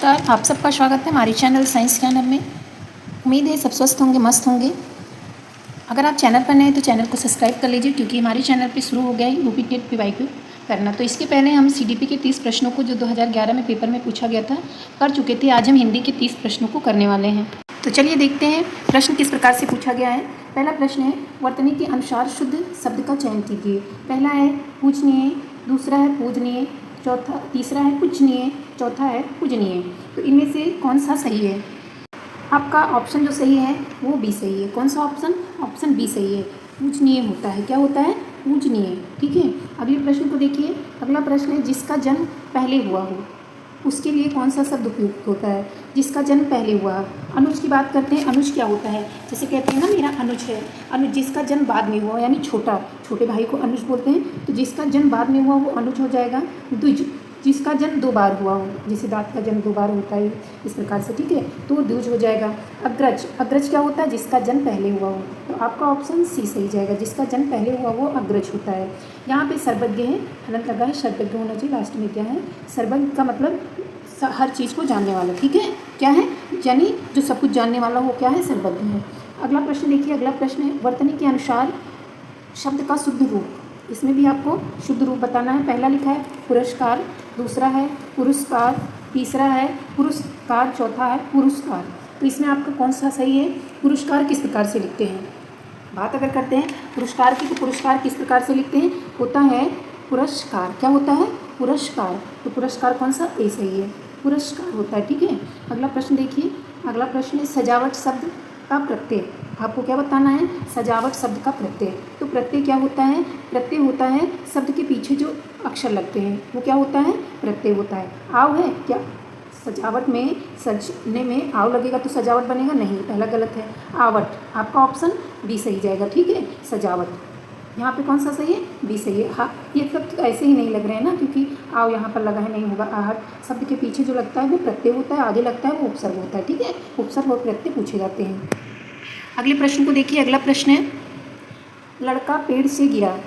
नमस्कार, आप सबका स्वागत है हमारे चैनल साइंस ज्ञानम में। उम्मीद है सब स्वस्थ होंगे, मस्त होंगे। अगर आप चैनल पर नए हैं तो चैनल को सब्सक्राइब कर लीजिए, क्योंकि हमारे चैनल पे शुरू हो गया है यूपी टेट पीवाईक्यू करना। तो इसके पहले हम सीडीपी के 30 प्रश्नों को, जो 2011 में पेपर में पूछा गया था, कर चुके थे। आज हम हिंदी के 30 प्रश्नों को करने वाले हैं। तो चलिए देखते हैं प्रश्न किस प्रकार से पूछा गया है। पहला प्रश्न है, वर्तनी के अनुसार शुद्ध शब्द का चयन कीजिए। पहला है पूजनीय, दूसरा है पूजनीय, तीसरा है पूजनीय, चौथा है पूजनीय। तो इनमें से कौन सा सही है? आपका ऑप्शन जो सही है वो बी सही है। कौन सा ऑप्शन? ऑप्शन बी सही है। पूजनीय होता है। क्या होता है? पूजनीय। ठीक है, अगले प्रश्न को देखिए। अगला प्रश्न है, जिसका जन्म पहले हुआ हो उसके लिए कौन सा शब्द उपयुक्त होता है? जिसका जन्म पहले हुआ। अनुज की बात करते हैं। अनुज क्या होता है? जैसे कहते हैं ना, मेरा अनुज है। अनुज जिसका जन्म बाद में हुआ, यानी छोटे भाई को अनुज बोलते हैं। तो जिसका जन्म बाद में हुआ वो अनुज हो जाएगा। द्विज, जिसका जन्म 2 बार हुआ हो, जैसे दांत का जन्म 2 बार होता है इस प्रकार से, ठीक है, तो वो द्विज हो जाएगा। अग्रज, अग्रज क्या होता है? जिसका जन्म पहले हुआ हो। तो आपका ऑप्शन सी सही जाएगा। जिसका जन्म पहले हुआ वो अग्रज होता है। यहाँ पे सर्वज्ञ है, हलंत लगा है, सर्वज्ञ होना चाहिए। लास्ट में क्या है? सर्वज्ञ का मतलब हर चीज़ को जानने वाला। ठीक है, क्या है? यानी जो सब कुछ जानने वाला वो क्या है? सर्वज्ञ है। अगला प्रश्न देखिए। अगला प्रश्न है, वर्तनी के अनुसार शब्द का शुद्ध रूप। इसमें भी आपको शुद्ध रूप बताना है। पहला लिखा है पुरस्कार, दूसरा है पुरस्कार, तीसरा है पुरस्कार, चौथा है पुरस्कार। तो इसमें आपका कौन सा सही है? पुरस्कार किस प्रकार से लिखते हैं? बात अगर करते हैं पुरस्कार की, तो पुरस्कार किस प्रकार से लिखते हैं? होता है पुरस्कार। क्या होता है? पुरस्कार। तो पुरस्कार कौन सा? ए सही है, पुरस्कार होता है। ठीक है, अगला प्रश्न देखिए। अगला प्रश्न है, सजावट शब्द का प्रत्यय। आपको क्या बताना है? सजावट शब्द का प्रत्यय। तो प्रत्यय क्या होता है? प्रत्यय होता है शब्द के पीछे जो अक्षर लगते हैं वो क्या होता है? प्रत्यय होता है। आव है क्या? सजावट में, सजने में आव लगेगा तो सजावट बनेगा? नहीं, पहला गलत है। आवट। आपका ऑप्शन बी सही जाएगा। ठीक है, सजावट। यहाँ पे कौन सा सही है? बी सही है। हाँ, ये सब ऐसे ही नहीं लग रहे हैं ना, क्योंकि आव यहाँ पर लगा है, नहीं होगा। आहट शब्द के पीछे जो लगता है वो प्रत्यय होता है, आगे लगता है वो उपसर्ग होता है। ठीक है, उपसर्ग और प्रत्यय पूछे जाते हैं। अगले प्रश्न को देखिए। अगला प्रश्न है, लड़का पेड़ से गिरा,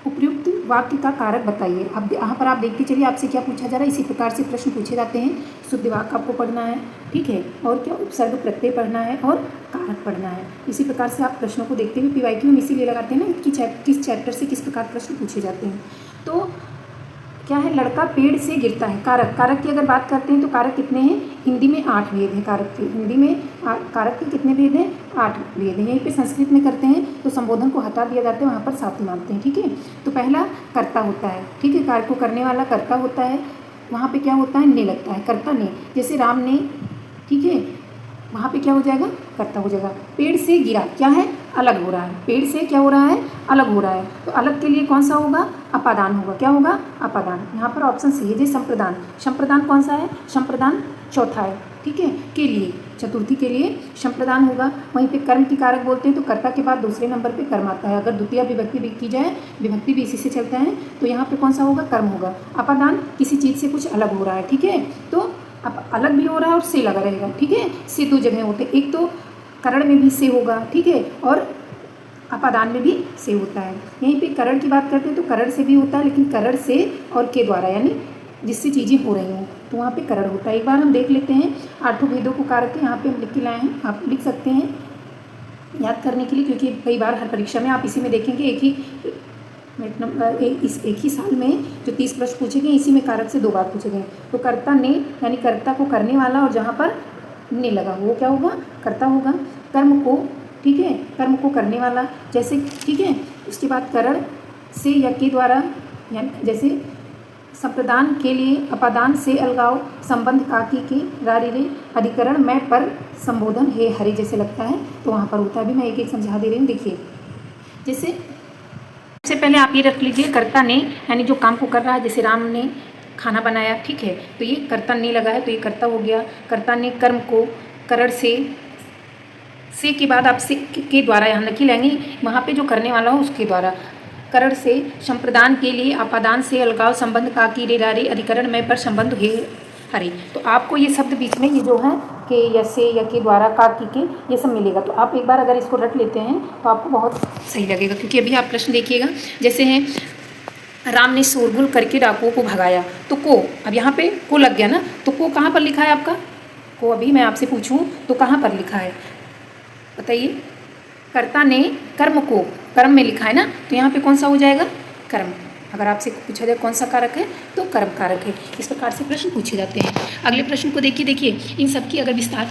उपयुक्त वाक्य का कारक बताइए। अब यहाँ पर आप देखते चलिए आपसे क्या पूछा जा रहा है। इसी प्रकार से प्रश्न पूछे जाते हैं। शुद्ध वाक्य आपको पढ़ना है, ठीक है, और क्या? उपसर्ग प्रत्यय पढ़ना है और कारक पढ़ना है। इसी प्रकार से आप प्रश्नों को देखते हुए पीवाईक्यू में इसीलिए लगाते हैं ना कि किस चैप्टर से किस प्रकार प्रश्न पूछे जाते हैं। तो क्या है? लड़का पेड़ से गिरता है। कारक, कारक की अगर बात करते हैं तो कारक कितने हैं? हिंदी में 8 भेद हैं कारक के। हिंदी में कारक के कितने भेद हैं? 8 भेद हैं। यहीं पे संस्कृत में करते हैं तो संबोधन को हटा दिया जाता है, वहाँ पर 7 मानते हैं। ठीक है, तो पहला कर्ता होता है। ठीक है, कार्य को करने वाला कर्ता होता है। वहाँ पे क्या होता है? ने लगता है, कर्ता ने। जैसे राम ने, ठीक है, वहाँ पे क्या हो जाएगा? कर्ता हो जाएगा। पेड़ से गिरा, क्या है? अलग हो रहा है। पेड़ से क्या हो रहा है? अलग हो रहा है। तो अलग के लिए कौन सा होगा? अपादान होगा। क्या होगा? अपादान। यहाँ पर ऑप्शन सी है जी, संप्रदान। संप्रदान कौन सा है? संप्रदान चौथा है। ठीक है, के लिए, चतुर्थी के लिए संप्रदान होगा। वहीं पे कर्म की कारक बोलते हैं तो कर्ता के बाद दूसरे नंबर पे कर्म आता है। अगर द्वितीय विभक्ति भी की जाए, विभक्ति भी इसी से चलता है, तो यहाँ पे कौन सा होगा? कर्म होगा। अपादान किसी चीज़ से कुछ अलग हो रहा है। ठीक है, तो अब अलग भी हो रहा है और से लगा रहेगा। ठीक है, से 2 जगह होते हैं, एक तो करण में भी से होगा, ठीक है, और अपादान में भी से होता है। यहीं पे करण की बात करते हैं तो करण से भी होता है, लेकिन करण से और के द्वारा, यानी जिससे चीज़ें हो रही हैं, तो वहाँ पे करण होता है। एक बार हम देख लेते हैं 8 भेदों को कारक के। यहाँ पे हम लिख के लाए हैं, आप लिख सकते हैं याद करने के लिए, क्योंकि कई बार हर परीक्षा में आप इसी में देखेंगे। एक ही साल में जो 30 प्रश्न पूछे गए, इसी में कारक से 2 बार पूछे गए। तो कर्ता ने, यानी कर्ता को करने वाला, और जहाँ पर ने लगा वो क्या होगा? कर्ता होगा। कर्म को, ठीक है, कर्म को करने वाला, जैसे, ठीक है, उसके बाद करण से या के द्वारा, यानी जैसे संप्रदान के लिए अपादान से अलगाव, संबंध काकी के रारी रे, अधिकरण में पर संबोधन हे हरि जैसे लगता है तो वहाँ पर होता है। अभी मैं एक एक समझा दे रही हूँ। देखिए, जैसे सबसे पहले आप ये रख लीजिए, कर्ता ने, यानी जो काम को कर रहा है, जैसे राम ने खाना बनाया, ठीक है, तो ये कर्ता ने लगा है तो ये कर्ता हो गया। कर्ता ने कर्म को करण से के बाद आप से के द्वारा यहाँ लिखी लेंगे, वहाँ पे जो करने वाला हो उसके द्वारा। करण से संप्रदान के लिए अपादान से अलगाव, संबंध का की रे रारे, अधिकरण में पर संबंध हे हरि। तो आपको ये शब्द बीच में ये जो है के या से या के द्वारा का की के, ये सब मिलेगा। तो आप एक बार अगर इसको रट लेते हैं तो आपको बहुत सही लगेगा। क्योंकि अभी आप प्रश्न देखिएगा, जैसे हैं राम ने शोरगुल करके डाकुओं को भगाया। तो को, अब यहाँ पे को लग गया ना, तो को कहाँ पर लिखा है आपका? को अभी मैं आपसे पूछूं तो कहाँ पर लिखा है बताइए? कर्ता ने कर्म को, कर्म में लिखा है ना, तो यहाँ पे कौन सा हो जाएगा? कर्म। अगर आपसे पूछा जाए कौन सा कारक है, तो कर्म कारक है। इस प्रकार से प्रश्न पूछे जाते हैं। अगले प्रश्न को देखिए इन सब की अगर विस्तार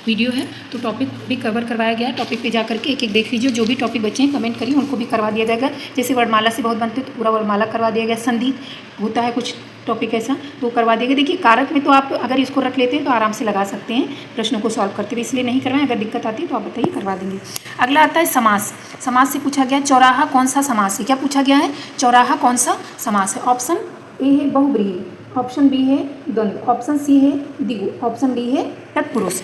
वीडियो है तो टॉपिक भी कवर करवाया गया है। टॉपिक पे जा करके एक एक देख लीजिए। जो भी टॉपिक बच्चे हैं कमेंट करिए, उनको भी करवा दिया जाएगा। जैसे वर्णमाला से बहुत बनते तो पूरा वर्णमाला करवा दिया गया। संधि होता है कुछ टॉपिक ऐसा, तो करवा देगा। देखिए कारक में तो आप अगर इसको रख लेते हैं तो आराम से लगा सकते हैं प्रश्नों को सॉल्व करते हुए, इसलिए नहीं करवाएं। अगर दिक्कत आती है तो आप बताइए, करवा देंगे। अगला आता है समास। समास से पूछा गया चौराहा कौन सा समास है? क्या पूछा गया है? चौराहा कौन सा समास है? ऑप्शन ए है बहुब्रीहि, ऑप्शन बी है द्वंद्व, ऑप्शन सी है द्विगु, ऑप्शन डी है तत्पुरुष।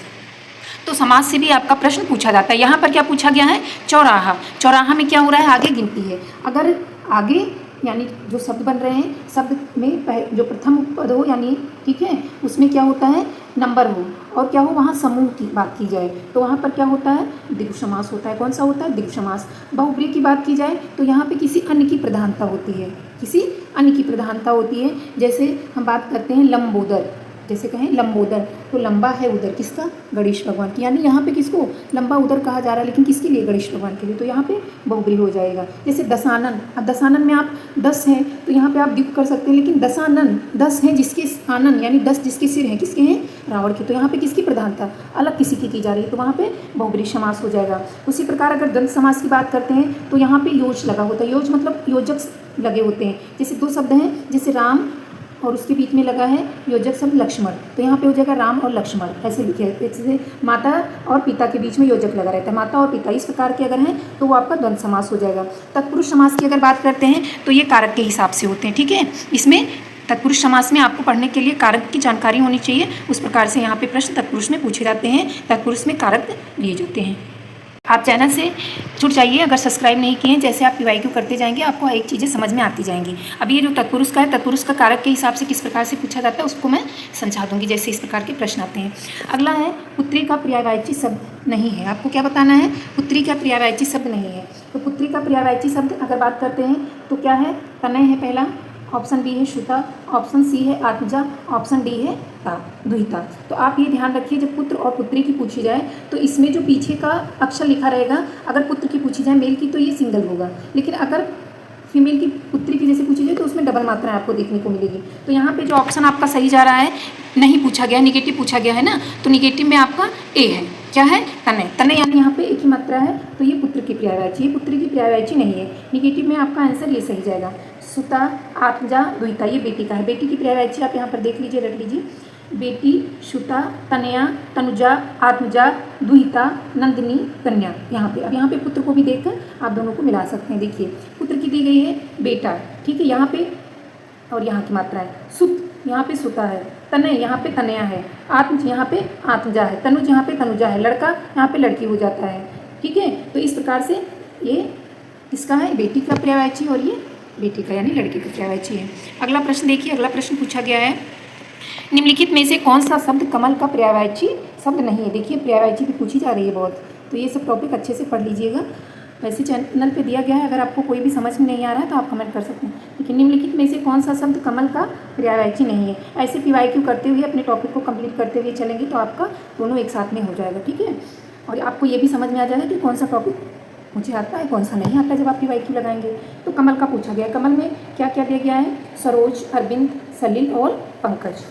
तो समास से भी आपका प्रश्न पूछा जाता है। यहाँ पर क्या पूछा गया है? चौराहा। चौराहा में क्या हो रहा है? आगे गिनती है। अगर आगे यानी जो शब्द बन रहे हैं, शब्द में जो प्रथम पद हो यानी, ठीक है, उसमें क्या होता है? नंबर हो, और क्या हो? वहाँ समूह की बात की जाए तो वहाँ पर क्या होता है? द्विगु समास होता है। कौन सा होता है? द्विगु समास। बहुब्रीहि की बात की जाए तो यहाँ पे किसी अन्य की प्रधानता होती है, किसी अन्य की प्रधानता होती है। जैसे हम बात करते हैं लंबोदर, जैसे कहें लंबोदर, तो लंबा है उधर किसका? गणेश भगवान की। यानी यहाँ पे किसको लंबा उधर कहा जा रहा है, लेकिन किसके लिए? गणेश भगवान के लिए। तो यहाँ पे बहुब्रीहि हो जाएगा। जैसे दशानन, अब दशानन में आप 10 हैं तो यहाँ पे आप द्विगु कर सकते हैं, लेकिन दशानन 10 हैं जिसके आनन यानी 10 जिसके सिर हैं, किसके हैं? रावण के। तो यहाँ पे किसकी प्रधानता? अलग किसी की जा रही है, तो वहाँ पे बहुब्रीहि समास हो जाएगा। उसी प्रकार अगर द्वंद्व समास की बात करते हैं तो यहाँ पे योज लगा होता है। योज मतलब योजक लगे होते हैं। जैसे दो शब्द हैं, जैसे राम और उसके बीच में लगा है योजक शब्द लक्ष्मण, तो यहाँ पे हो जाएगा राम और लक्ष्मण, ऐसे लिखे हैं। जैसे माता और पिता के बीच में योजक लगा रहता है, माता और पिता, इस प्रकार के अगर हैं तो वो आपका द्वंद्व समास हो जाएगा। तत्पुरुष समास की अगर बात करते हैं तो ये कारक के हिसाब से होते हैं, ठीक है। इसमें तत्पुरुष समास में आपको पढ़ने के लिए कारक की जानकारी होनी चाहिए। उस प्रकार से यहाँ पे प्रश्न तत्पुरुष में पूछे जाते हैं, तत्पुरुष में कारक लिए जाते हैं। आप चैनल से जुड़ जाइए अगर सब्सक्राइब नहीं किए हैं। जैसे आप PYQ करते जाएंगे आपको एक चीज़ें समझ में आती जाएंगी। अभी ये जो तत्पुरुष का है, तत्पुरुष का कारक के हिसाब से किस प्रकार से पूछा जाता है उसको मैं समझा दूंगी, जैसे इस प्रकार के प्रश्न आते हैं। अगला है पुत्री का पर्यायवाची शब्द नहीं है। आपको क्या बताना है? पुत्री का पर्यायवाची शब्द नहीं है। तो पुत्री का पर्यायवाची शब्द अगर बात करते हैं तो क्या है? तनय है पहला, ऑप्शन बी है श्रुता, ऑप्शन सी है आत्मजा, ऑप्शन डी है दुहिता। तो आप ये ध्यान रखिए जब पुत्र और पुत्री की पूछी जाए तो इसमें जो पीछे का अक्षर लिखा रहेगा, अगर पुत्र की पूछी जाए मेल की तो ये सिंगल होगा, लेकिन अगर फीमेल की पुत्री की जैसे पूछी जाए तो उसमें डबल मात्रा आपको देखने को मिलेगी। तो यहाँ पे जो ऑप्शन आपका सही जा रहा है, नहीं पूछा गया, निगेटिव पूछा गया है ना, तो निगेटिव में आपका ए है। क्या है? तनय। तनय यानी यहाँ पे एक ही मात्रा है, तो ये पुत्र की पर्यायवाची, ये पुत्री की पर्यायवाची नहीं है। निगेटिव में आपका आंसर ये सही जाएगा। सुता, आत्मजा, दुहिता, ये बेटी का है। बेटी की पर्यायवाची आप यहाँ पर देख लीजिए, रख लीजिए। बेटी, श्रुता, तनया, तनुजा, आत्मजा, दुहिता, नंदिनी, कन्या। यहाँ पे अब यहाँ पे पुत्र को भी देखकर आप दोनों को मिला सकते हैं। देखिए पुत्र की दी गई है बेटा, ठीक है, यहाँ पे, और यहाँ की मात्रा है सुत, यहाँ पे सुता है, तनय यहाँ पे तनया है, आत्म यहाँ पे आत्मजा है, तनुज यहाँ पे तनुजा है, लड़का यहाँ पे लड़की हो जाता है, ठीक है। तो इस प्रकार से ये किसका है? बेटी का पर्यायवाची, और ये बेटी का यानी लड़की का पर्यायवाची है। अगला प्रश्न देखिए, अगला प्रश्न पूछा गया है निम्नलिखित में से कौन सा शब्द कमल का पर्यायवाची शब्द नहीं है। देखिए पर्यायवाची भी पूछी जा रही है बहुत, तो ये सब टॉपिक अच्छे से पढ़ लीजिएगा। वैसे चैनल पे दिया गया है, अगर आपको कोई भी समझ में नहीं आ रहा है तो आप कमेंट कर सकते हैं। लेकिन निम्नलिखित में से कौन सा शब्द कमल का पर्यायवाची नहीं है। ऐसे PYQ करते हुए अपने टॉपिक को कंप्लीट करते हुए चलेंगे तो आपका दोनों एक साथ में हो जाएगा, ठीक है। और आपको ये भी समझ में आ जाएगा कि कौन सा टॉपिक मुझे आता है, कौन सा नहीं आता जब आप PYQ लगाएंगे। तो कमल का पूछा गया है, कमल में क्या क्या दिया गया है? सरोज, अरविंद, सलिल और पंकज,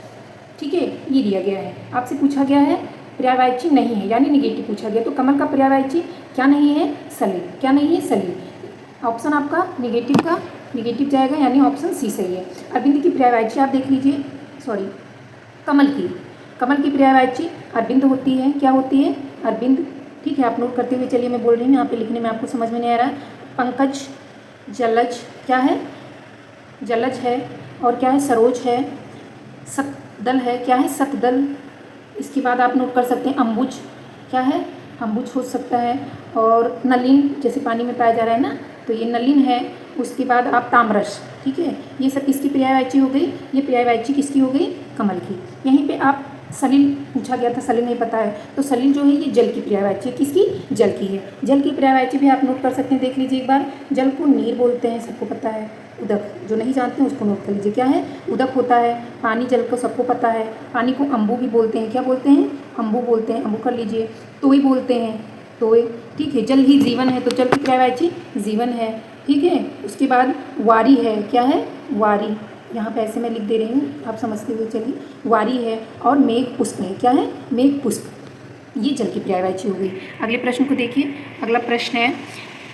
ठीक है, ये दिया गया है। आपसे पूछा गया है पर्यायवाची नहीं है यानी निगेटिव पूछा गया, तो कमल का पर्यायवाची क्या नहीं है? सलिल। क्या नहीं है? सलिल। ऑप्शन आपका निगेटिव का निगेटिव जाएगा यानी ऑप्शन सी सही है। अरविंद की पर्यायवाची आप देख लीजिए, सॉरी कमल की पर्यायवाची अरविंद होती है। क्या होती है? अरविंद, ठीक है। आप नोट करते हुए चलिए, मैं बोल रही हूँ, यहाँ पे लिखने में आपको समझ में नहीं आ रहा है। पंकज, जलज, क्या है? जलज है। और क्या है? सरोज है। सतदल है। क्या है? सतदल। इसके बाद आप नोट कर सकते हैं अम्बुज, क्या है? अम्बुज हो सकता है। और नलिन, जैसे पानी में पाया जा रहा है ना, तो ये नलिन है। उसके बाद आप ताम्रस, ठीक है, ये सब किसकी पर्यायवाची हो गई? ये पर्यायवाची किसकी हो गई? कमल की। यहीं पे आप सलिल पूछा गया था, सलिल नहीं पता है तो सलिल जो है ये जल की पर्यायवाची है। किसकी? जल की है। जल की पर्यायवाची भी आप नोट कर सकते हैं, देख लीजिए एक बार। जल को नीर बोलते हैं, सबको पता है। उदक, जो नहीं जानते हैं उसको नोट कर लीजिए, क्या है? उदक होता है। पानी, जल को सबको पता है। पानी को अम्बु भी बोलते हैं, क्या बोलते हैं? अम्बु बोलते हैं, अम्बु कर लीजिए। तोय बोलते हैं, तोय, ठीक है। जल ही जीवन है, तो जल की पर्यायवाची जीवन है, ठीक है। उसके बाद वारी है, क्या है? वारी, यहाँ पे ऐसे मैं लिख दे रही हूँ, आप समझते हुए चलिए। वारी है। और मेघ पुष्प है, क्या है? मेघ पुष्प, ये जल की पर्यायवाची हो गई। अगले प्रश्न को देखिए। अगला प्रश्न है,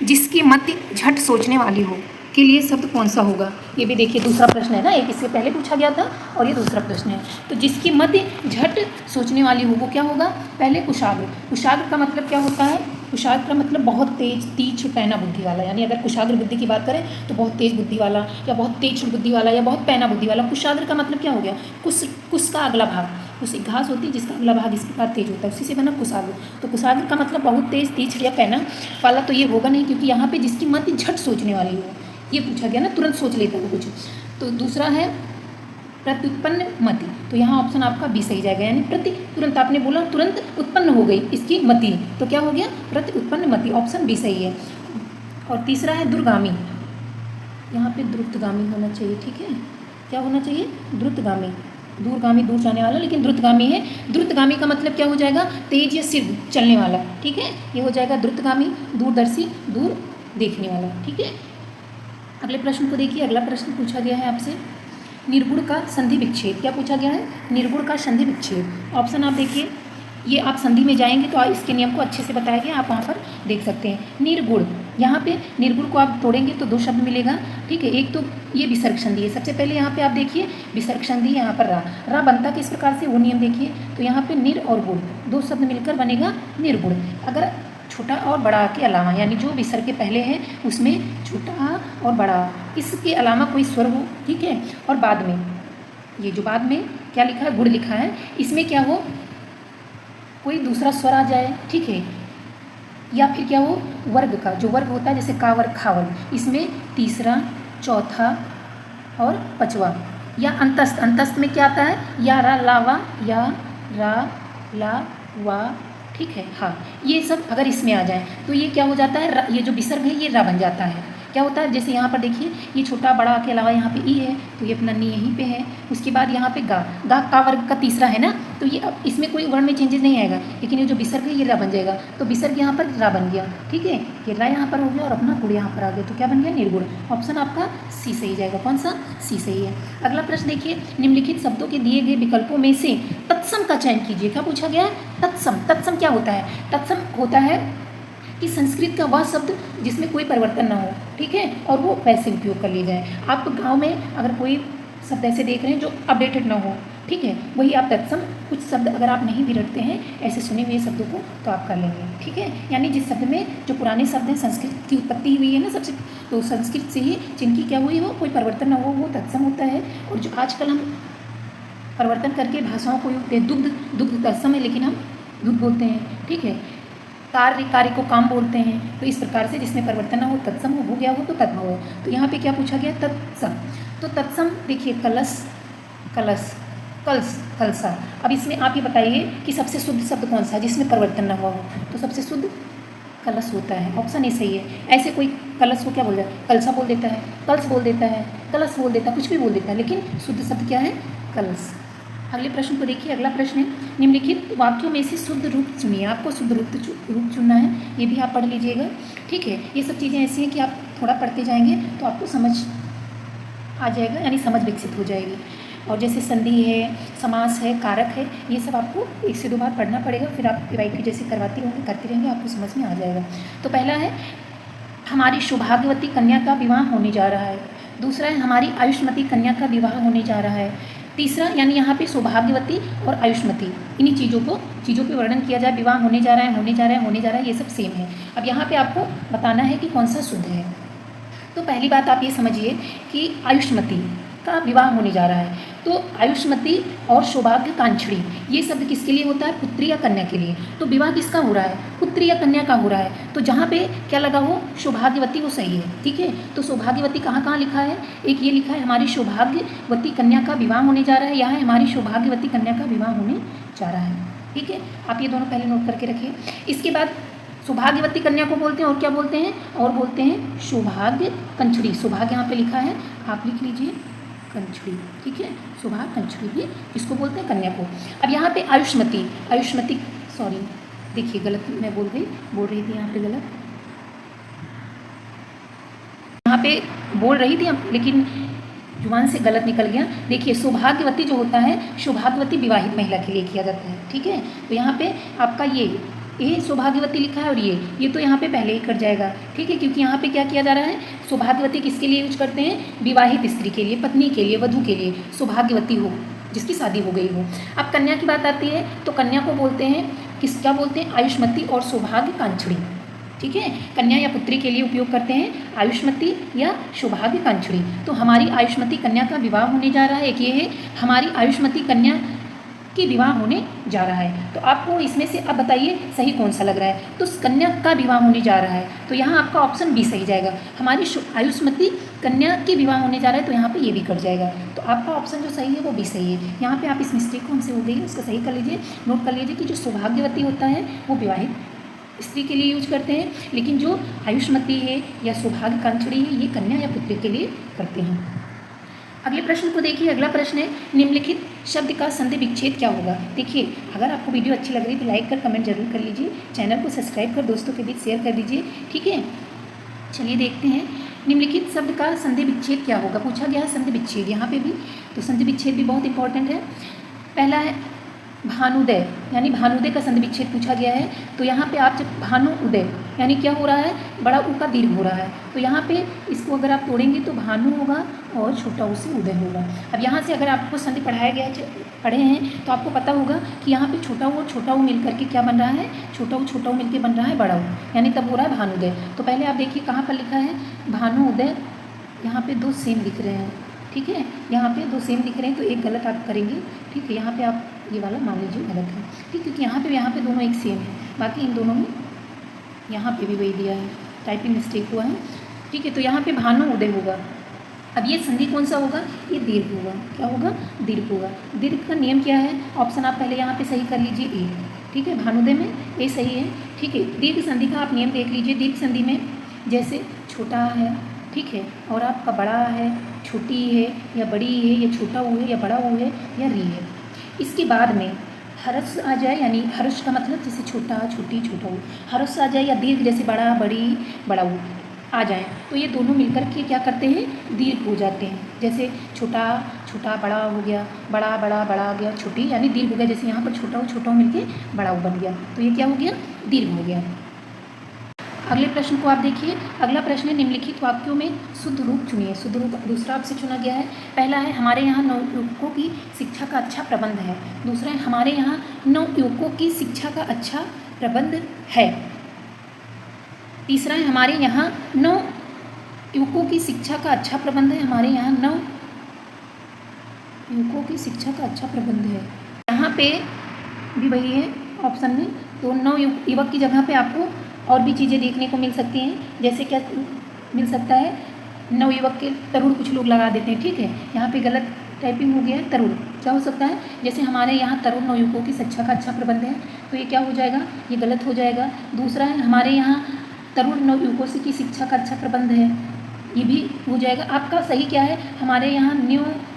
जिसकी मति झट सोचने वाली हो के लिए शब्द कौन सा होगा? ये भी देखिए दूसरा प्रश्न है ना, एक इससे पहले पूछा गया था और ये दूसरा प्रश्न है। तो जिसकी मति झट सोचने वाली हो वो क्या होगा? पहले कुशाग्र। कुशाग्र का मतलब क्या होता है? कुशाग्र का मतलब बहुत तेज, तीक्ष्ण, पैना बुद्धि वाला। यानी अगर कुशाग्र बुद्धि की बात करें तो बहुत तेज बुद्धि वाला, या बहुत तीक्ष्ण बुद्धि वाला, या बहुत पैना बुद्धि वाला। कुशाग्र का मतलब क्या हो गया? कुश का अगला भाग, कुश एक घास होती है जिसका अगला भाग इसके बाद तेज होता है, उसी से बना कुशाग्र। तो कुशाग्र का मतलब बहुत तेज, तीक्ष्ण या पैना वाला, तो ये होगा नहीं, क्योंकि यहाँ पे जिसकी मति झट सोचने वाली हो ये पूछा गया ना, तुरंत सोच लेता है कुछ। तो दूसरा है प्रत्युत्पन्न मति, तो यहाँ ऑप्शन आपका बी सही जाएगा। यानी प्रति, तुरंत आपने बोला तुरंत उत्पन्न हो गई इसकी मति, तो क्या हो गया? प्रति उत्पन्न मति, ऑप्शन बी सही है। और तीसरा है दुर्गामी, यहाँ पे द्रुतगामी होना चाहिए, ठीक है। क्या होना चाहिए? द्रुतगामी। दूरगामी, दूर जाने वाला, लेकिन द्रुतगामी है। द्रुतगामी का मतलब क्या हो जाएगा? तेज या सिर चलने वाला, ठीक है। ये हो जाएगा द्रुतगामी, दूरदर्शी, दूर देखने वाला, ठीक है। अगले प्रश्न को देखिए। अगला प्रश्न पूछा गया है आपसे, निर्गुण का संधि विच्छेद। क्या पूछा गया है? निर्गुण का संधि विच्छेद। ऑप्शन आप देखिए, ये आप संधि में जाएंगे तो इसके नियम को अच्छे से बताया गया, आप वहाँ पर देख सकते हैं। निर्गुण, यहाँ पे निर्गुण को आप तोड़ेंगे तो दो शब्द मिलेगा, ठीक है। एक तो ये विसर्ग संधि है। सबसे पहले यहाँ पे आप देखिए विसर्ग संधि, यहाँ पर रा बनता किस प्रकार से, वो नियम देखिए। तो यहाँ पे निर और गुण, दो शब्द मिलकर बनेगा निर्गुण। अगर छोटा और बड़ा के अलावा, यानी जो विसर्ग के पहले है उसमें छोटा और बड़ा, इसके अलावा कोई स्वर हो, ठीक है। और बाद में, ये जो बाद में क्या लिखा है? गुण लिखा है, इसमें क्या हो? कोई दूसरा स्वर आ जाए, ठीक है। या फिर क्या हो? वर्ग का, जो वर्ग होता है जैसे कावर, खावर, इसमें तीसरा, चौथा और पांचवा। या अंतस्थ, अंतस्थ में क्या आता है? या रा लावा, या रा ला वा, ठीक है। हाँ, ये सब अगर इसमें आ जाए तो ये क्या हो जाता है? ये जो विसर्ग है ये रा बन जाता है। क्या होता है? जैसे यहाँ पर देखिए, ये छोटा बड़ा के अलावा यहाँ पे ई है, तो ये अपना नी यहीं पे है। उसके बाद यहाँ पे गा, गा का वर्ग का तीसरा है ना, तो ये अब इसमें कोई वर्ण में चेंजेस नहीं आएगा, लेकिन ये जो विसर्ग है ये रा बन जाएगा। तो विसर्ग यहाँ पर रा बन गया, ठीक है। ये रा यहाँ पर हो गया और अपना गुण यहाँ पर आ गया, तो क्या बन गया? निर्गुण। ऑप्शन आपका सी सही जाएगा। कौन सा? सी सही है। अगला प्रश्न देखिए, निम्नलिखित शब्दों के दिए गए विकल्पों में से तत्सम का चयन कीजिए। क्या पूछा गया है? तत्सम। तत्सम क्या होता है? तत्सम होता है कि संस्कृत का वह शब्द जिसमें कोई परिवर्तन ना हो, ठीक है, और वो वैसे उपयोग कर लिए जाए। आप गांव में अगर कोई शब्द ऐसे देख रहे हैं जो अपडेटेड ना हो, ठीक है, वही आप तत्सम। कुछ शब्द अगर आप नहीं भी रटते हैं ऐसे सुने हुए शब्दों को, तो आप कर लेंगे, ठीक है। यानी जिस शब्द में जो पुराने शब्द हैं, संस्कृत की उत्पत्ति हुई है ना सबसे, तो संस्कृत से ही जिनकी क्या हुई हो, कोई परिवर्तन ना हो, वो तत्सम होता है। और जो आजकल हम परिवर्तन करके भाषाओं को दुग्ध, दुग्ध तत्सम है, लेकिन हम दूध बोलते हैं, ठीक है। कार्य, कार्य को काम बोलते हैं। तो इस प्रकार से जिसमें परिवर्तन ना हो, तत्सम हो गया हो तो तद्भव हो। तो यहाँ पे क्या पूछा गया? तत्सम। तो तत्सम देखिए, कलश, कलश, कलश, कलसा। अब इसमें आप ये बताइए कि सबसे शुद्ध शब्द कौन सा है जिसमें परिवर्तन ना हुआ हो? तो सबसे शुद्ध कलश होता है, ऑप्शन ए सही है। ऐसे कोई कलश को क्या बोल जाए? कलसा बोल देता है, कलश बोल देता है, कलश बोल देता है, कुछ भी बोल देता है, लेकिन शुद्ध शब्द क्या है? कलश। अगले प्रश्न को देखिए। अगला प्रश्न है, निम्नलिखित वाक्यों में से शुद्ध रूप चुनिए। आपको शुद्ध रूप चुनना है, ये भी आप पढ़ लीजिएगा, ठीक है। ये सब चीज़ें ऐसी हैं कि आप थोड़ा पढ़ते जाएंगे तो आपको समझ आ जाएगा, यानी समझ विकसित हो जाएगी। और जैसे संधि है, समास है, कारक है, ये सब आपको एक से दो बार पढ़ना पड़ेगा, फिर आप PYQ जैसे करवाती रहेंगे, करते रहेंगे, आपको समझ में आ जाएगा। तो पहला है, हमारी सौभाग्यवती कन्या का विवाह होने जा रहा है। दूसरा है, हमारी आयुष्मती कन्या का विवाह होने जा रहा है। तीसरा, यानी यहाँ पे सौभाग्यवती और आयुष्मती, इन्हीं चीज़ों पे वर्णन किया जाए। विवाह होने जा रहा है, होने जा रहा है, होने जा रहा है, ये सब सेम है। अब यहाँ पे आपको बताना है कि कौन सा शुद्ध है। तो पहली बात आप ये समझिए कि आयुष्मती का विवाह होने जा रहा है। तो आयुष्मती और सौभाग्य कांक्षणी ये शब्द किसके लिए होता है? पुत्री या कन्या के लिए। तो विवाह किसका हो रहा है? पुत्री या कन्या का हो रहा है। तो जहाँ पे क्या लगा हो? सौभाग्यवती, वो सही है। ठीक है, तो सौभाग्यवती कहाँ कहाँ लिखा है? एक ये लिखा है हमारी सौभाग्यवती कन्या का विवाह होने जा रहा है, यहाँ हमारी सौभाग्यवती कन्या का विवाह होने जा रहा है। ठीक है, आप ये दोनों पहले नोट करके रखिए। इसके बाद सौभाग्यवती कन्या को बोलते हैं और क्या बोलते हैं? और बोलते हैं सौभाग्य कंचड़ी। सौभाग्य यहाँ पे लिखा है, आप लिख लीजिए कंचड़ी। ठीक है, सौभाग्य कंचड़ी भी इसको बोलते हैं कन्या को। अब यहाँ पे आयुष्मती सॉरी देखिए गलत मैं बोल रही थी यहाँ पे गलत, यहाँ पे बोल रही थी लेकिन जुबान से गलत निकल गया। देखिए सौभाग्यवती जो होता है, सौभाग्यवती विवाहित महिला के लिए किया जाता है। ठीक है, तो यहाँ पे आपका ये सौभाग्यवती लिखा है और ये तो यहाँ पे पहले ही कट जाएगा। ठीक है, क्योंकि यहाँ पे क्या किया जा रहा है? सौभाग्यवती किसके लिए यूज करते हैं? विवाहित स्त्री के लिए, पत्नी के लिए, वधू के लिए सौभाग्यवती हो, जिसकी शादी हो गई हो। अब कन्या की बात आती है तो कन्या को बोलते हैं क्या बोलते हैं? आयुष्मती और सौभाग्य कांक्षणी। ठीक है, कन्या या पुत्री के लिए उपयोग करते हैं आयुष्मती या सौभाग्य कांक्षणी। तो हमारी आयुष्मती कन्या का विवाह होने जा रहा है। एक ये है हमारी आयुष्मती कन्या की विवाह होने जा रहा है। तो आपको इसमें से अब बताइए सही कौन सा लग रहा है? तो कन्या का विवाह होने जा रहा है, तो यहाँ आपका ऑप्शन बी सही जाएगा। हमारी आयुष्मती कन्या की विवाह होने जा रहा है, तो यहाँ पे ये भी कट जाएगा। तो आपका ऑप्शन जो सही है वो बी सही है। यहाँ पे आप इस मिस्टेक को हमसे हो गई है उसका सही कर लीजिए। नोट कर लीजिए कि जो सौभाग्यवती होता है वो विवाहित स्त्री के लिए यूज करते हैं, लेकिन जो आयुष्मती है या सौभाग्य कांक्षणी है ये कन्या या पुत्री के लिए करते हैं। अगले प्रश्न को देखिए। अगला प्रश्न है निम्नलिखित शब्द का संधि विच्छेद क्या होगा? देखिए अगर आपको वीडियो अच्छी लग रही है तो लाइक कर कमेंट जरूर कर लीजिए, चैनल को सब्सक्राइब कर दोस्तों के बीच शेयर कर दीजिए। ठीक है, चलिए देखते हैं निम्नलिखित शब्द का संधि विच्छेद क्या होगा। पूछा गया है संधि विच्छेद यहाँ पे भी, तो संधि विच्छेद भी बहुत इंपॉर्टेंट है। पहला है भानुदय, यानी भानुदय का संधि विच्छेद पूछा गया है। तो यहाँ पे आप जब भानु उदय यानी क्या हो रहा है? बड़ा ऊ का दीर्घ हो रहा है, तो यहाँ पे इसको अगर आप तोड़ेंगे तो भानु होगा और छोटा ऊ से उदय होगा। अब यहाँ से अगर आपको संधि पढ़े हैं तो आपको पता होगा कि यहाँ पे छोटा ऊ और छोटा ऊ मिल करके क्या बन रहा है? छोटा ऊ मिल के बन रहा है बड़ा ऊ, यानी तब हो रहा है भानुदय। तो पहले आप देखिए कहाँ पर लिखा है भानु उदय, यहाँ पे दो सेम दिख रहे हैं। ठीक है, यहाँ पे दो सेम दिख रहे हैं तो एक गलत आप करेंगे। ठीक है, यहाँ पे आप ये वाला मान लीजिए गलत है। ठीक, क्योंकि यहाँ पे दोनों एक सेम है, बाकी इन दोनों में यहाँ पे भी वही दिया है, टाइपिंग मिस्टेक हुआ है। ठीक है, तो यहाँ पे भानु उदय होगा। अब ये संधि कौन सा होगा? ये दीर्घ होगा। क्या होगा? दीर्घ होगा। दीर्घ का नियम क्या है? ऑप्शन आप पहले यहाँ पे सही कर लीजिए ए। ठीक है, भानुदय में ए सही है। ठीक है, दीर्घ संधि का आप नियम देख लीजिए। दीर्घ संधि में जैसे छोटा है, ठीक है, और आपका बड़ा है, छोटी है या बड़ी है या छोटा ऊ है या बड़ा ऊ है या री है, इसके बाद में हर्ष आ जाए, यानी हर्ष का मतलब जैसे छोटा छोटी छोटा ऊ, हर्ष आ जाए या दीर्घ जैसे बड़ा बड़ी बड़ा ऊ आ जाए, तो ये दोनों मिलकर के क्या करते हैं? दीर्घ हो जाते हैं। जैसे छोटा छोटा बड़ा हो गया, बड़ा बड़ा बड़ा आ गया, छोटी यानी दीर्घ हो गया। जैसे यहाँ पर छोटा ऊ मिलके बड़ा ऊ बन गया, तो ये क्या हो गया? दीर्घ हो गया। अगले प्रश्न को आप देखिए। अगला प्रश्न है निम्नलिखित वाक्यों में शुद्ध रूप चुनिए। शुद्ध रूप दूसरा आपसे चुना गया है। पहला है हमारे यहाँ नवयुवकों की शिक्षा का अच्छा प्रबंध है। दूसरा है हमारे यहाँ नवयुवकों की शिक्षा का अच्छा प्रबंध है। तीसरा है हमारे यहाँ नवयुवकों की शिक्षा का अच्छा प्रबंध है। हमारे यहाँ नवयुवकों की शिक्षा का अच्छा प्रबंध है। यहाँ पे भी वही है ऑप्शन में, तो नवयुवक की जगह पे आपको और भी चीज़ें देखने को मिल सकती हैं। जैसे क्या मिल सकता है? नवयुवक के तरुण कुछ लोग लगा देते हैं। ठीक है, यहाँ पे गलत टाइपिंग हो गया है, तरुण क्या हो सकता है? जैसे हमारे यहाँ तरुण नवयुवकों की शिक्षा का अच्छा प्रबंध है, तो ये क्या हो जाएगा? ये गलत हो जाएगा। दूसरा है हमारे यहाँ तरुण नवयुवकों की शिक्षा का अच्छा प्रबंध है, ये भी हो जाएगा। आपका सही क्या है? हमारे यहाँ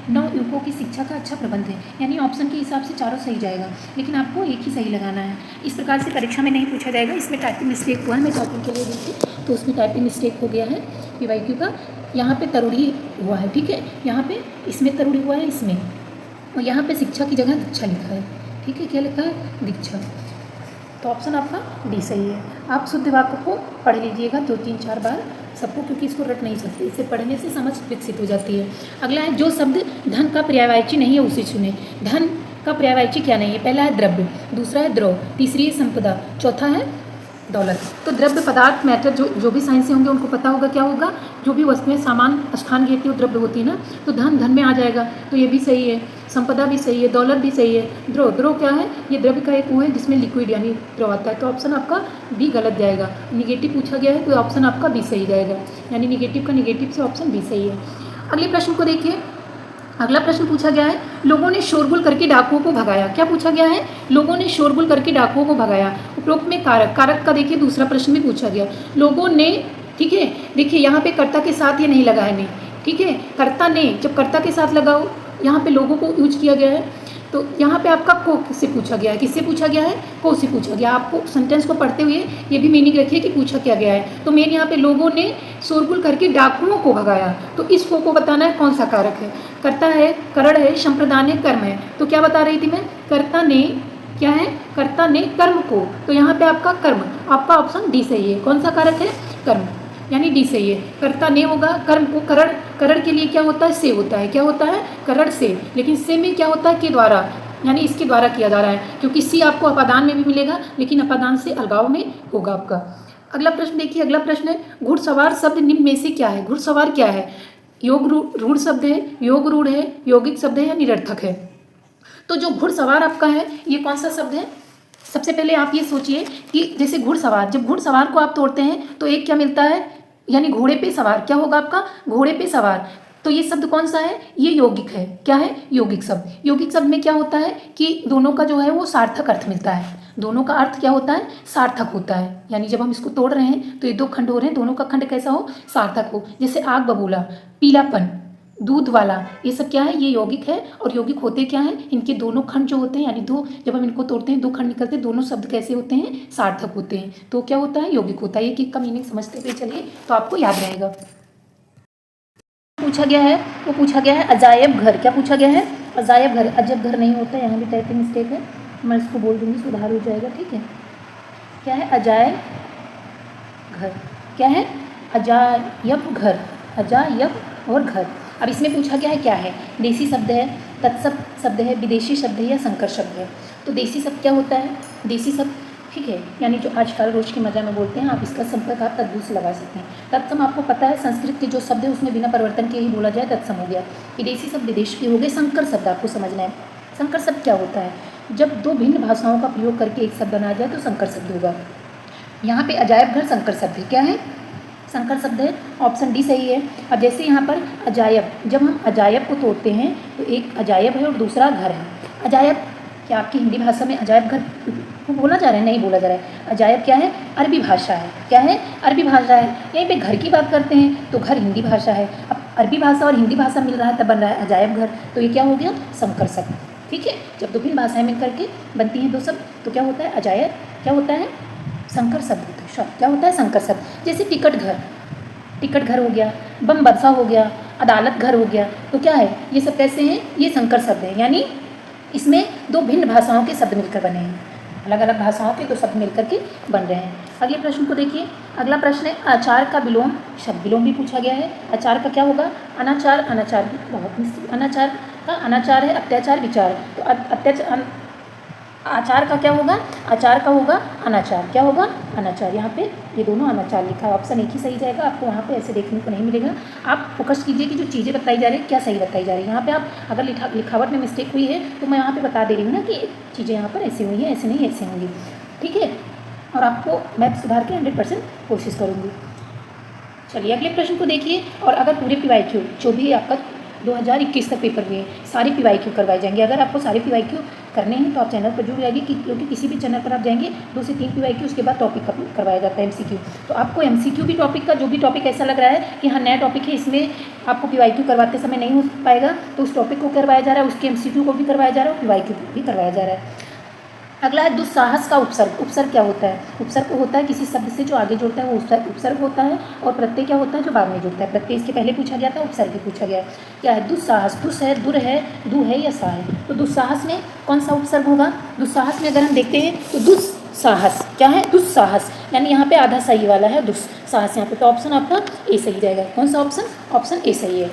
नवयुवकों की शिक्षा का अच्छा प्रबंध है, यानी ऑप्शन के हिसाब से चारों सही जाएगा, लेकिन आपको एक ही सही लगाना है। इस प्रकार से परीक्षा में नहीं पूछा जाएगा। इसमें टाइपिंग मिस्टेक हुआ है, मैं टाइपिंग के लिए देखी तो उसमें टाइपिंग मिस्टेक हो गया है PYQ का। यहाँ पे तरुड़ी हुआ है, ठीक है, यहाँ पे इसमें तरुड़ी हुआ है इसमें, और यहाँ पे शिक्षा की जगह दीक्षा लिखा है। ठीक है, क्या लिखा है? दीक्षा। तो ऑप्शन आपका डी सही है। आप शुद्ध वाक्य को पढ़ लीजिएगा 2-3-4 बार सबको, क्योंकि इसको रट नहीं सकते, इसे पढ़ने से समझ विकसित हो जाती है। अगला है जो शब्द धन का पर्यायवाची नहीं है उसे चुने। धन का पर्यायवाची क्या नहीं है? पहला है द्रव्य, दूसरा है द्रव, तीसरी है संपदा, चौथा है दौलत। तो द्रव्य पदार्थ मैटर जो भी साइंस से होंगे उनको पता होगा क्या होगा, जो भी वस्तुएं सामान स्थान घेरती है द्रव्य होती है ना, तो धन धन में आ जाएगा, तो ये भी सही है। संपदा भी सही है, दौलत भी सही है। द्रव द्रव क्या है, ये द्रव्य का एक वो है जिसमें लिक्विड यानी द्रव आता है, तो ऑप्शन आपका बी गलत जाएगा। निगेटिव पूछा गया है तो ऑप्शन आपका बी सही जाएगा, यानी निगेटिव का निगेटिव से ऑप्शन बी सही है। अगले प्रश्न को देखिए। अगला प्रश्न पूछा गया है, लोगों ने शोरगुल करके डाकुओं को भगाया। क्या पूछा गया है, लोगों ने शोरगुल करके डाकुओं को भगाया। उपरोक्त में कारक, कारक का देखिए दूसरा प्रश्न भी पूछा गया। लोगों ने, ठीक है, देखिए यहाँ पे कर्ता के साथ ये नहीं लगा है नहीं, ठीक है, कर्ता ने, जब कर्ता के साथ लगाओ यहाँ पे लोगों को यूज किया गया है, तो यहाँ पे आपका को से पूछा गया है, किससे पूछा गया है, को से पूछा गया। आपको सेंटेंस को पढ़ते हुए ये भी मीनिंग रखिए कि पूछा क्या गया है। तो मेन यहाँ पे लोगों ने शोरगुल करके डाकुओं को भगाया, तो इस को बताना है कौन सा कारक है। कर्ता है, करण है, संप्रदान है, कर्म है। तो क्या बता रही थी मैं, कर्ता ने क्या है, कर्ता ने कर्म को, तो यहाँ पे आपका कर्म, आपका ऑप्शन डी सही है। कौन सा कारक है, कर्म, यानी डी सही है। कर्ता ने होगा, कर्म को, करण, करण के लिए क्या होता है, से होता है, क्या होता है, करण से, लेकिन से में क्या होता है, के द्वारा, यानी इसके द्वारा किया जा रहा है, क्योंकि सी आपको अपादान में भी मिलेगा लेकिन अपादान से अलगाव में होगा आपका। अगला प्रश्न देखिए। अगला प्रश्न है, घुड़सवार शब्द निम्न में से क्या है। घुड़सवार क्या है, योग रूढ़ शब्द है, योग रूढ़ है, यौगिक शब्द है या निरर्थक है। तो जो घुड़सवार आपका है ये कौन सा शब्द है। सबसे पहले आप ये सोचिए कि जैसे घुड़सवार, जब घुड़सवार को आप तोड़ते हैं तो एक क्या मिलता है, यानी घोड़े पे सवार, क्या होगा आपका, घोड़े पे सवार। तो ये शब्द कौन सा है, ये यौगिक है, क्या है, यौगिक शब्द। यौगिक शब्द में क्या होता है कि दोनों का जो है वो सार्थक अर्थ मिलता है, दोनों का अर्थ क्या होता है, सार्थक होता है। यानी जब हम इसको तोड़ रहे हैं तो ये दो खंड हो रहे हैं, दोनों का खंड कैसा हो, सार्थक हो। जैसे आग बबूला, पीलापन, दूध वाला, ये सब क्या है, ये यौगिक है। और यौगिक होते क्या हैं, इनके दोनों खंड जो होते हैं, यानी दो, जब हम इनको तोड़ते हैं दो खंड निकलते हैं, दोनों शब्द कैसे होते हैं, सार्थक होते हैं। तो क्या होता है, यौगिक होता है। ये किक का मीनिंग समझते हुए चलिए तो आपको याद रहेगा। पूछा गया है, वो पूछा गया है अजायब घर। क्या पूछा गया है, अजायब घर, अजब घर नहीं होता, यहाँ भी टाइपिंग मिस्टेक है, मैं इसको बोल दूँगी, सुधार हो जाएगा, ठीक है। क्या है, अजायब घर, क्या है, अजायब घर, अजायब और घर। अब इसमें पूछा गया है क्या है, देसी शब्द है, तत्सम शब्द है, विदेशी शब्द है या संकर शब्द है। तो देसी शब्द क्या होता है, देसी शब्द, ठीक है, यानी जो आजकल रोज की मजा में बोलते हैं, आप इसका संपर्क आप तद्भव से लगा सकते हैं। तत्सम आपको पता है संस्कृत के जो शब्द है उसमें बिना परिवर्तन के ही बोला जाए, तत्सम हो गया। विदेशी शब्द विदेश के हो गए। संकर शब्द आपको समझना है, संकर शब्द क्या होता है, जब दो भिन्न भाषाओं का प्रयोग करके एक शब्द बना जाए तो संकर शब्द होगा। यहाँ पे अजायब घर संकर शब्द है, क्या है, संकर शब्द है, ऑप्शन डी सही है। अब जैसे यहाँ पर अजायब, जब हम अजायब को तोड़ते हैं तो एक अजायब है और दूसरा घर है। अजायब क्या आपकी हिंदी भाषा में अजायब घर को बोला जा रहा है, नहीं बोला जा रहा है। अजायब क्या है, अरबी भाषा है, क्या है, अरबी भाषा है। यहीं पे घर की बात करते हैं तो घर हिंदी भाषा है। अब अरबी भाषा और हिंदी भाषा मिल रहा है तब बन रहा है अजायब घर, तो ये क्या हो गया, संकर शब्द, ठीक है। जब दो भिन्न भाषाएं मिल करके बनती हैं दो शब्द तो क्या होता है, अजायब क्या होता है, संकर शब्द होता है। शब्द क्या होता है, संकर शब्द। जैसे टिकट घर, टिकट घर हो गया, बम बरसा हो गया, अदालत घर हो गया, तो क्या है, ये सब कैसे हैं, ये संकर शब्द हैं, यानी इसमें दो भिन्न भाषाओं के शब्द मिलकर बने हैं, अलग अलग भाषाओं के दो शब्द मिलकर के बन रहे हैं। अगले प्रश्न को देखिए। अगला प्रश्न है आचार का विलोम, शब्द विलोम भी पूछा गया है। आचार का क्या होगा, अनाचार, अनाचार बहुत मुश्किल, अनाचार का अनाचार है अत्याचार विचार, तो अत्याचार, आचार का क्या होगा, आचार का होगा अनाचार, क्या होगा, अनाचार। यहाँ पे ये दोनों अनाचार लिखा है, ऑप्शन एक ही सही जाएगा, आपको वहाँ पे ऐसे देखने को नहीं मिलेगा। आप फोकस कीजिए कि जो चीज़ें बताई जा रही है क्या सही बताई जा रही है। यहाँ पे आप अगर लिखावट में मिस्टेक हुई है तो मैं यहाँ पे बता दे रही हूँ ना कि चीज़ें यहाँ पर ऐसी हुई हैं, ऐसे नहीं ऐसे होंगी, ठीक है। और आपको मैं सुधार के 100% कोशिश करूँगी। चलिए अगले प्रश्न को देखिए। और अगर पूरे PYQ जो भी आपका 2021 तक पेपर हुए सारे PYQ करवाए जाएंगे। अगर आपको सारे PYQ करने हैं तो आप चैनल पर जुड़ जाइए, क्योंकि किसी भी चैनल पर आप जाएंगे 2 से 3 PYQ उसके बाद टॉपिक का करवाया जाता है MCQ। तो आपको MCQ भी टॉपिक का, जो भी टॉपिक ऐसा लग रहा है कि हाँ नया टॉपिक है, इसमें आपको PYQ करवाते समय नहीं हो पाएगा, तो उस टॉपिक को करवाया जा रहा है, उसके MCQ को भी करवाया जा रहा है और PYQ भी करवाया जा रहा है। अगला है दुस्साहस का उपसर्ग। उपसर्ग क्या होता है, उपसर्ग होता है किसी शब्द से जो आगे जुड़ता है वो उपसर्ग होता है, और प्रत्यय क्या होता है जो बाद में जुड़ता है। प्रत्यय इसके पहले पूछा गया था, उपसर्ग भी पूछा गया। क्या है, दुस्साहस, दुस है, दुर है, दु है या सा है। तो दुस्साहस में कौन सा उपसर्ग होगा, दुस्साहस में अगर हम देखते हैं तो दुस्साहस, क्या है, दुस्साहस, यानी यहाँ पे आधा सही वाला है दुस्साहस यहाँ पे, तो ऑप्शन आपका ए सही जाएगा। कौन सा ऑप्शन, ऑप्शन ए सही है।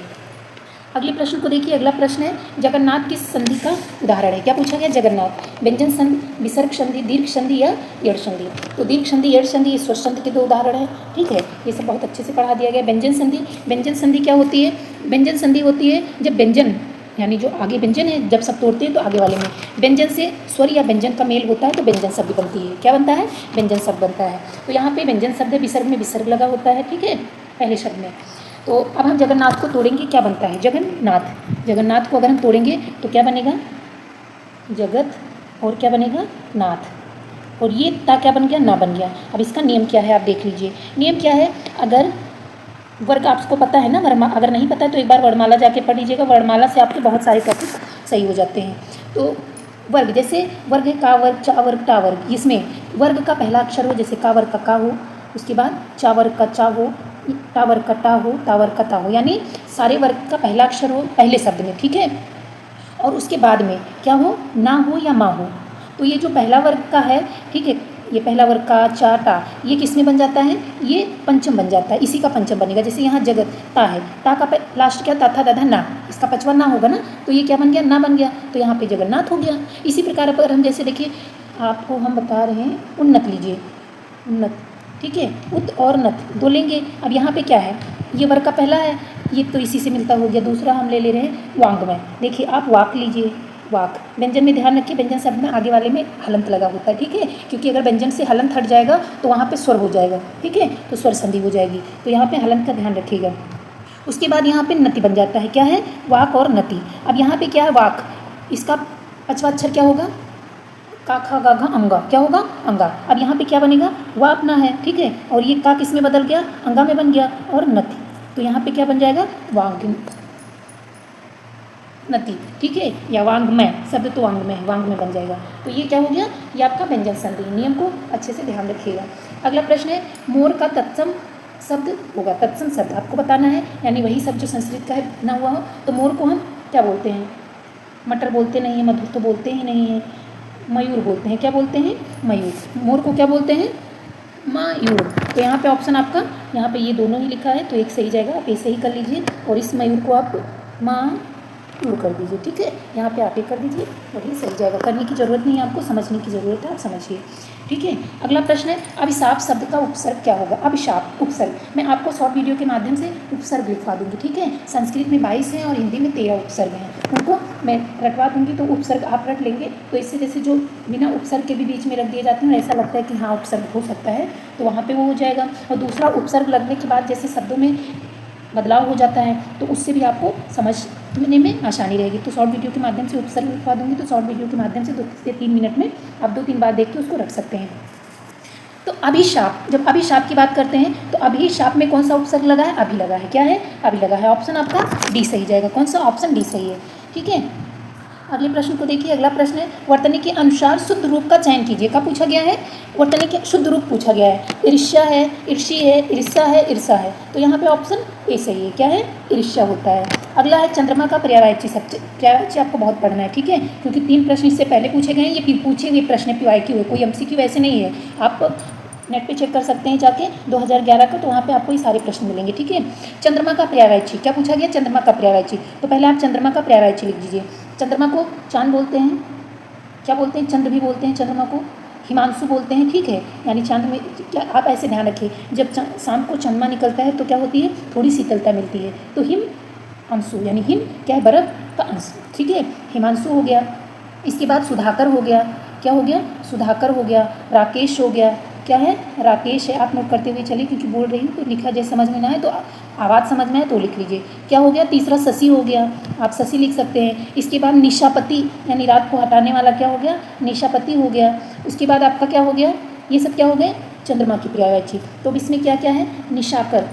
अगले प्रश्न को देखिए। अगला प्रश्न है जगन्नाथ किस संधि का उदाहरण है। क्या पूछा गया? जगन्नाथ। व्यंजन संधि, विसर्ग संधि, दीर्घ संधि या यड़ संधि। तो दीर्घ संधि, यड़ संधि, स्वर संधि के दो उदाहरण हैं। ठीक है, ये सब बहुत अच्छे से पढ़ा दिया गया। व्यंजन संधि, व्यंजन संधि क्या होती है? व्यंजन संधि होती है जब व्यंजन यानी जो आगे व्यंजन है जब सब तोड़ते हैं तो आगे वाले में व्यंजन से स्वर या व्यंजन का मेल होता है तो व्यंजन शब्द बनती है। क्या बनता है? व्यंजन शब्द बनता है। तो यहाँ पे व्यंजन शब्द है, विसर्ग में विसर्ग लगा होता है। ठीक है, पहले शब्द में। तो अब हम जगन्नाथ को तोड़ेंगे, क्या बनता है? जगन्नाथ। जगन्नाथ को अगर हम तोड़ेंगे तो क्या बनेगा? जगत और क्या बनेगा? नाथ। और ये ता क्या बन गया? ना बन गया। अब इसका नियम क्या है आप देख लीजिए। नियम क्या है? अगर वर्ग आपको पता है ना, अगर नहीं पता है तो एक बार वर्णमाला जाके पढ़ लीजिएगा। वर्णमाला से आपके बहुत सारे टॉपिक सही हो जाते हैं। तो वर्ग, जैसे वर्ग है का वर्ग, चा वर्ग, टा वर्ग। इसमें वर्ग का पहला अक्षर हो, जैसे का वर्ग का का हो, उसके बाद चा वर्ग का चा हो, टा वर्ग का टा हो, ता वर्ग का ता हो, यानी सारे वर्ग का पहला अक्षर हो पहले शब्द में। ठीक है, और उसके बाद में क्या हो? ना हो या माँ हो। तो ये जो पहला वर्ग का है, ठीक है, ये पहला वर्ग का चा टा, ये किस में बन जाता है? ये पंचम बन जाता है, इसी का पंचम बनेगा। जैसे यहाँ जगत ता है, ता का लास्ट क्या? ता था दादा ना, इसका पचवा ना होगा ना, तो ये क्या बन गया? ना बन गया। तो यहाँ पे जगन्नाथ हो गया। इसी प्रकार अगर हम जैसे देखिए, आपको हम बता रहे हैं उन्नत लीजिए, उन्नत। ठीक है, उत और नत दो लेंगे। अब यहाँ पे क्या है? ये वर्ग का पहला है, ये तो इसी से मिलता हो गया। दूसरा हम ले रहे हैं वांग्मय। देखिए आप वाक लीजिए, वाक। व्यंजन में ध्यान रखिए, व्यंजन शब्द में आगे वाले में हलंत लगा होता है। ठीक है, क्योंकि अगर व्यंजन से हलंत हट जाएगा तो वहाँ पे स्वर हो जाएगा। ठीक है, तो स्वर संधि हो जाएगी। तो यहाँ पे हलंत का ध्यान रखिएगा। उसके बाद यहाँ पे नति बन जाता है। क्या है? वाक और नति। अब यहाँ पे क्या है? वाक, इसका पांचवा अक्षर क्या होगा? का खा गा घा अंगा, क्या होगा? अंगा। अब यहाँ पे क्या बनेगा? वा अपना है। ठीक है, और ये का किस में बदल गया? अंगा में बन गया। और नति, तो यहाँ पे क्या बन जाएगा? वांग नति। ठीक है, या वांग्मय, शब्द तो वांग्मय है, वांग्मय बन जाएगा। तो ये क्या हो गया? ये आपका व्यंजन संधि। नियम को अच्छे से ध्यान रखिएगा। अगला प्रश्न है मोर का तत्सम शब्द होगा। तत्सम शब्द आपको बताना है, यानी वही शब्द जो संस्कृत का है ना हुआ हो। तो मोर को हम क्या बोलते हैं? मटर बोलते नहीं है, मधुर तो बोलते ही नहीं है, मयूर बोलते हैं। क्या बोलते हैं? मयूर। मोर को क्या बोलते हैं? मयूर। तो यहाँ पे ऑप्शन आपका, यहाँ पे ये दोनों ही लिखा है तो एक सही जाएगा, आप ऐसे ही कर लीजिए। और इस मयूर को आप मयूर कर दीजिए। ठीक है, यहाँ पे आप ये कर दीजिए, वही सही जाएगा। करने की ज़रूरत नहीं है आपको, समझने की ज़रूरत है, आप समझिए। ठीक है, अगला प्रश्न है अभिशाप शब्द का उपसर्ग क्या होगा? अभिशाप उपसर्ग मैं आपको शॉर्ट वीडियो के माध्यम से उपसर्ग लिखवा दूंगी। ठीक है, संस्कृत में 22 हैं और हिंदी में 13 उपसर्ग हैं, उनको मैं रटवा दूंगी। तो उपसर्ग आप रट लेंगे तो इससे जैसे जो बिना उपसर्ग के भी बीच में रख दिए जाते हैं, ऐसा लगता है कि हाँ उपसर्ग हो सकता है, तो वहाँ पर वो हो जाएगा। और दूसरा, उपसर्ग लगने के बाद जैसे शब्दों में बदलाव हो जाता है तो उससे भी आपको समझने में आसानी रहेगी। तो शॉर्ट वीडियो के माध्यम से उपसर्ग लिखवा दूंगी, तो शॉर्ट वीडियो के माध्यम से 2 से 3 मिनट में आप 2-3 बार देख के उसको रख सकते हैं। तो अभिशाप, जब अभिशाप की बात करते हैं तो अभिशाप में कौन सा उपसर्ग लगा है? अभी लगा है। क्या है? अभी लगा है। ऑप्शन आपका डी सही जाएगा। कौन सा? ऑप्शन डी सही है। ठीक है, अगले प्रश्न को देखिए। अगला प्रश्न है वर्तनी के अनुसार शुद्ध रूप का चयन कीजिए। का पूछा गया है? वर्तनी के शुद्ध रूप पूछा गया है। ईर्ष्या है, ईर्षी है, ईर्षा है, ईर्षा है। तो यहाँ पे ऑप्शन ए सही है। क्या है? ईर्ष्या होता है। अगला है चंद्रमा का पर्यायवाची शब्द। पर्यायवाची आपको बहुत पढ़ना है। ठीक है, क्योंकि 3 प्रश्न इससे पहले पूछे गए हैं, ये फिर पूछे हुए प्रश्न PYQ है, कोई MCQ वैसे नहीं है। आप नेट पे चेक कर सकते हैं जाके 2011 का, तो वहाँ पे आपको ये सारे प्रश्न मिलेंगे। ठीक है, चंद्रमा का पर्यायवाची क्या पूछा गया? चंद्रमा का पर्यायवाची। तो पहले आप चंद्रमा का पर्यायवाची लिख दीजिए। चंद्रमा को चांद बोलते हैं, क्या बोलते हैं? चंद्र भी बोलते हैं। चंद्रमा को हिमांशु बोलते हैं। ठीक है, यानी चांद में क्या, आप ऐसे ध्यान रखिए, जब शाम को चंद्रमा निकलता है तो क्या होती है? थोड़ी शीतलता मिलती है। तो हिम अंशु, यानी हिम क्या है? बर्फ का अंश। ठीक है, हिमांशु हो गया। इसके बाद सुधाकर हो गया। क्या हो गया? सुधाकर हो गया। राकेश हो गया। क्या है? राकेश है। आप नोट करते हुए चलिए, क्योंकि बोल रही हूँ तो लिखा जैसे समझ में ना है तो आवाज़ समझ में आए तो लिख लीजिए। क्या हो गया? तीसरा शशि हो गया, आप शशि लिख सकते हैं। इसके बाद निशापति, यानी रात को हटाने वाला क्या हो गया? निशापति हो गया। उसके बाद आपका क्या हो गया? ये सब क्या हो गए? चंद्रमा की पर्यायवाची। तो इसमें क्या क्या है? निशाकर।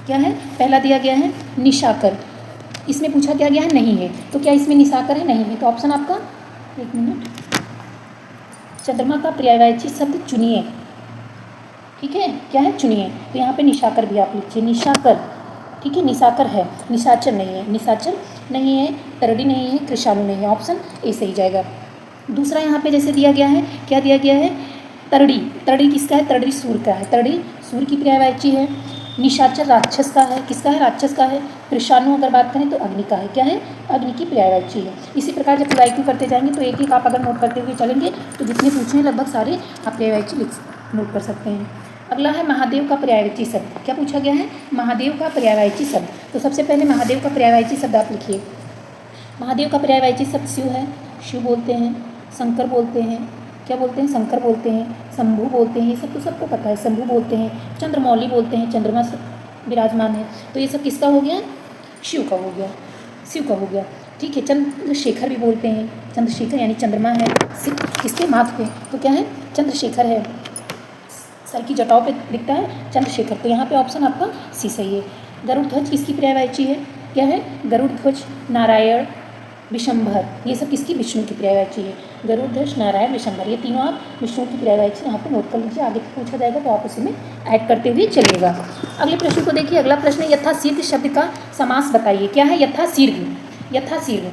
क्या है? पहला दिया गया है निशाकर। इसमें पूछा क्या गया है? नहीं है। तो क्या इसमें निशाकर है? नहीं है। तो ऑप्शन आपका, एक मिनट, चंद्रमा का पर्यायवाची शब्द चुनिए। ठीक है, क्या है? चुनिए। तो यहाँ पे निशाकर भी आप लिखिए, निशाकर। ठीक है, निशाकर है, निशाचर नहीं है। निशाचर नहीं है, तरड़ी नहीं है, कृषाणु नहीं है। ऑप्शन ए सही जाएगा। दूसरा यहाँ पे जैसे दिया गया है, क्या दिया गया है? तरड़ी। तरड़ी किसका है? तरड़ी सूर्य का है। तरड़ी सूर्य की पर्यायवाची है। निशाचर राक्षस का है, किसका है? राक्षस का है। कृषाणु अगर बात करें तो अग्नि का है, क्या है? अग्नि की पर्यायवाची है। इसी प्रकार जब PYQ करते जाएंगे तो एक एक आप अगर नोट करते हुए चलेंगे तो जितने पूछे हैं लगभग सारे आप पर्यायवाची नोट कर सकते हैं। अगला है महादेव का पर्यायवाची शब्द। क्या पूछा गया है? महादेव का पर्यायवाची शब्द। तो सबसे पहले महादेव का पर्यायवाची शब्द आप लिखिए। महादेव का पर्यायवाची शब्द शिव है, शिव बोलते हैं। शंकर बोलते हैं, क्या बोलते हैं? शंकर बोलते हैं। शंभु बोलते हैं, ये सब तो सबको पता है, शंभु बोलते हैं। चंद्रमौली बोलते हैं, चंद्रमा विराजमान है। तो ये सब किसका हो गया? शिव का हो गया, शिव का हो गया। ठीक है। चंद्रशेखर भी बोलते हैं, चंद्रशेखर यानी चंद्रमा है किसके? माथ पे, तो क्या है? चंद्रशेखर है, सर की जटाओं पे दिखता है चंद्रशेखर। तो यहाँ पे ऑप्शन आपका सी सही है। गरुड़ ध्वज किसकी पर्यायवाची है? क्या है? गरुड़ ध्वज, नारायण, विशंभर, ये सब किसकी? विष्णु की पर्यायवाची है। गरुड़ ध्वज, नारायण, विशंभर, ये तीनों आप विष्णु की पर्यायवाची यहाँ पे नोट कर लीजिए। आगे पूछा जाएगा तो आप उसी में ऐड करते हुए चलिएगा। अगले प्रश्न को देखिए। अगला प्रश्न है यथाशीघ्र शब्द का समास बताइए। क्या है? यथाशीघ्र, यथाशीघ्र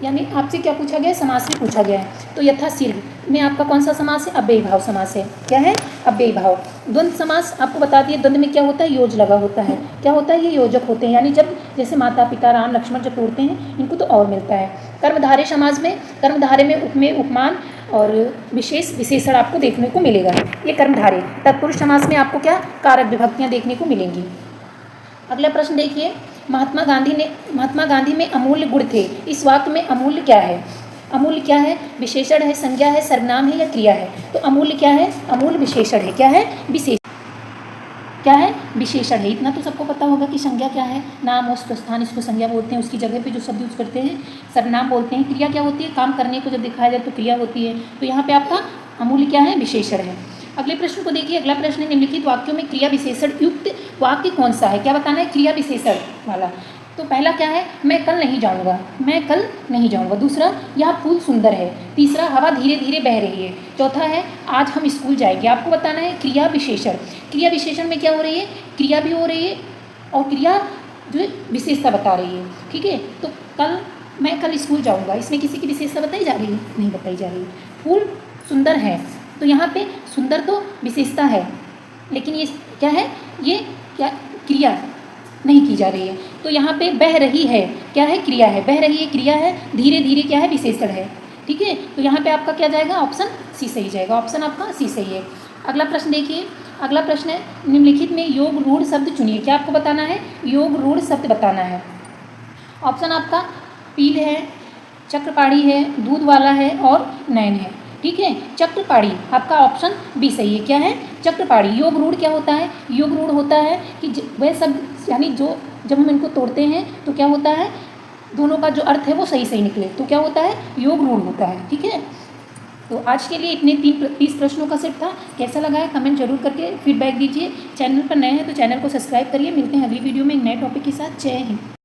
यानी आपसे क्या पूछा गया है? समास में पूछा गया है। तो यथाशीघ्र में आपका कौन सा समास है? अव्ययी भाव समास है। क्या है? अव्ययी भाव। द्वंद्व समास आपको बता दिए, द्वंद्व में क्या होता है? योज लगा होता है। क्या होता है? ये योजक होते हैं, यानी जब जैसे माता पिता राम लक्ष्मण जब तोड़ते हैं इनको तो और मिलता है। कर्मधारय समाज में, कर्मधारय में उपमेय, उपमान और विशेष विशेषण आपको देखने को मिलेगा, ये कर्मधारय। तत्पुरुष समास में आपको क्या? कारक विभक्तियाँ देखने को मिलेंगी। अगला प्रश्न देखिए। महात्मा गांधी में अमूल्य गुण थे, इस वाक्य में अमूल्य क्या है? अमूल्य क्या है? विशेषण है, संज्ञा है, सर्वनाम है या क्रिया है? तो अमूल्य क्या है? अमूल्य विशेषण है। क्या है? विशेष, क्या है? विशेषण है। इतना तो सबको पता होगा कि संज्ञा क्या है? नाम, वस्तु, स्थान, इसको संज्ञा बोलते हैं। उसकी जगह पे जो शब्द यूज करते हैं सर्वनाम बोलते हैं। क्रिया क्या होती है? काम करने को जब दिखाया जाए तो क्रिया होती है। तो यहाँ पे आपका अमूल्य क्या है? विशेषण है। अगले प्रश्न को देखिए। अगला प्रश्न है निम्नलिखित वाक्यों में क्रिया विशेषण युक्त वाक्य कौन सा है? क्या बताना है? क्रिया विशेषण वाला। तो पहला क्या है? मैं कल नहीं जाऊंगा, मैं कल नहीं जाऊंगा। दूसरा, यह फूल सुंदर है। तीसरा, हवा धीरे धीरे बह रही है। चौथा है, आज हम स्कूल जाएंगे। आपको बताना है क्रिया विशेषण। क्रिया विशेषण में क्या हो रही है? क्रिया भी हो रही है और क्रिया जो है विशेषता बता रही है। ठीक है। तो मैं कल स्कूल जाऊँगा, इसमें किसी की विशेषता बताई जा रही है? नहीं बताई जा रही। फूल सुंदर है, तो यहाँ पे सुंदर तो विशेषता है, लेकिन ये क्या है? ये क्या? क्रिया नहीं की जा रही है। तो यहाँ पे बह रही है, क्या है? क्रिया है। बह रही है क्रिया है, धीरे धीरे क्या है? विशेषण है। ठीक है। तो यहाँ पे आपका क्या जाएगा? ऑप्शन सी सही जाएगा। ऑप्शन आपका सी सही है। अगला प्रश्न देखिए। अगला प्रश्न है निम्नलिखित में योग रूढ़ शब्द चुनिए। क्या आपको बताना है? योग रूढ़ शब्द बताना है। ऑप्शन आपका पील है, चक्रपाणी है, दूध वाला है और नयन है। ठीक है। चक्रपाणी आपका ऑप्शन बी सही है। क्या है? चक्रपाणी। योग रूढ़ क्या होता है? योग रूढ़ होता है कि वह सब, यानी जो जब हम इनको तोड़ते हैं तो क्या होता है? दोनों का जो अर्थ है वो सही सही निकले, तो क्या होता है? योग रूढ़ होता है। ठीक है। तो आज के लिए इतने 30 प्रश्नों का सेट था। कैसा लगा है कमेंट जरूर करके फीडबैक दीजिए। चैनल पर नए हैं तो चैनल को सब्सक्राइब करिए। मिलते हैं अगली वीडियो में एक नए टॉपिक के साथ। जय हिंद।